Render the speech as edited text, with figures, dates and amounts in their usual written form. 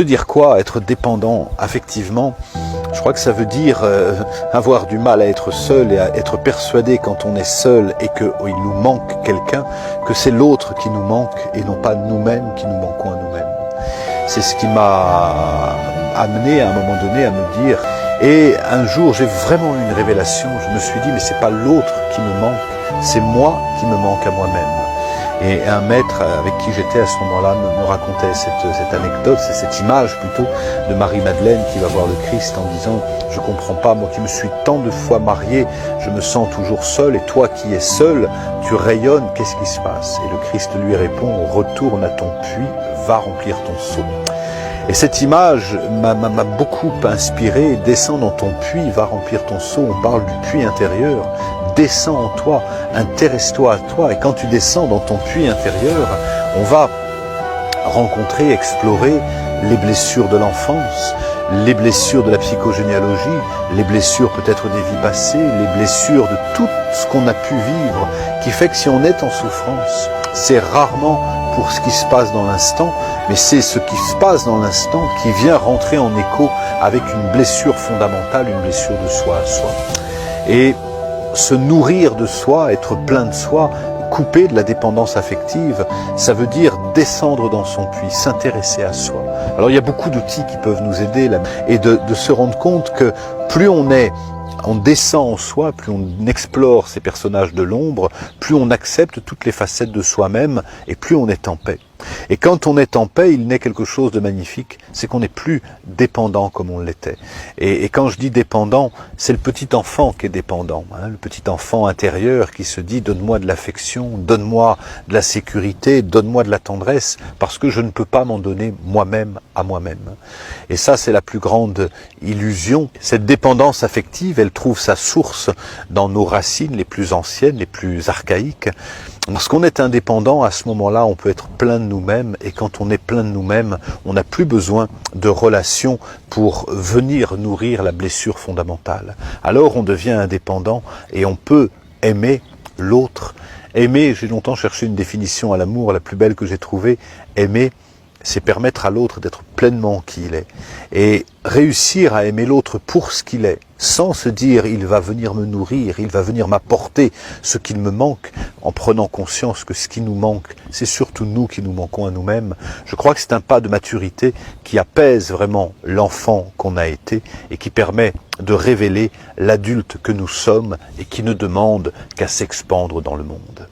Ça veut dire quoi, être dépendant affectivement? Je crois que ça veut dire avoir du mal à être seul et à être persuadé quand on est seul et qu'il nous manque quelqu'un, que c'est l'autre qui nous manque et non pas nous-mêmes qui nous manquons à nous-mêmes. C'est ce qui m'a amené à un moment donné à me dire, et un jour j'ai vraiment eu une révélation, je me suis dit mais c'est pas l'autre qui me manque, c'est moi qui me manque à moi-même. Et un maître avec qui j'étais à ce moment-là me racontait cette anecdote, c'est cette image plutôt de Marie-Madeleine qui va voir le Christ en disant « Je comprends pas, moi qui me suis tant de fois marié, je me sens toujours seul et toi qui es seul, tu rayonnes, qu'est-ce qui se passe ?» Et le Christ lui répond « Retourne à ton puits, va remplir ton seau. » Et cette image m'a beaucoup inspiré. Descends dans ton puits, va remplir ton seau. On parle du puits intérieur. Descends en toi, intéresse-toi à toi. Et quand tu descends dans ton puits intérieur, on va rencontrer, explorer les blessures de l'enfance, les blessures de la psychogénéalogie, les blessures peut-être des vies passées, les blessures de tout ce qu'on a pu vivre, qui fait que si on est en souffrance, c'est rarement pour ce qui se passe dans l'instant, mais c'est ce qui se passe dans l'instant qui vient rentrer en écho avec une blessure fondamentale, une blessure de soi à soi. Et se nourrir de soi, être plein de soi, couper de la dépendance affective, ça veut dire descendre dans son puits, s'intéresser à soi. Alors il y a beaucoup d'outils qui peuvent nous aider là, et de se rendre compte que plus on descend en soi, plus on explore ces personnages de l'ombre, plus on accepte toutes les facettes de soi-même et plus on est en paix. Et quand on est en paix, il naît quelque chose de magnifique, c'est qu'on n'est plus dépendant comme on l'était. Et quand je dis dépendant, c'est le petit enfant qui est dépendant, hein, le petit enfant intérieur qui se dit « donne-moi de l'affection, donne-moi de la sécurité, donne-moi de la tendresse, parce que je ne peux pas m'en donner moi-même à moi-même ». Et ça, c'est la plus grande illusion. Cette dépendance affective, elle trouve sa source dans nos racines les plus anciennes, les plus archaïques. Lorsqu'on est indépendant, à ce moment-là, on peut être plein de nous-mêmes, et quand on est plein de nous-mêmes, on n'a plus besoin de relations pour venir nourrir la blessure fondamentale. Alors on devient indépendant et on peut aimer l'autre. Aimer, j'ai longtemps cherché une définition à l'amour, la plus belle que j'ai trouvée. Aimer, c'est permettre à l'autre d'être pleinement qui il est. Et réussir à aimer l'autre pour ce qu'il est, sans se dire « il va venir me nourrir, il va venir m'apporter ce qu'il me manque », en prenant conscience que ce qui nous manque, c'est surtout nous qui nous manquons à nous-mêmes. Je crois que c'est un pas de maturité qui apaise vraiment l'enfant qu'on a été et qui permet de révéler l'adulte que nous sommes et qui ne demande qu'à s'expandre dans le monde.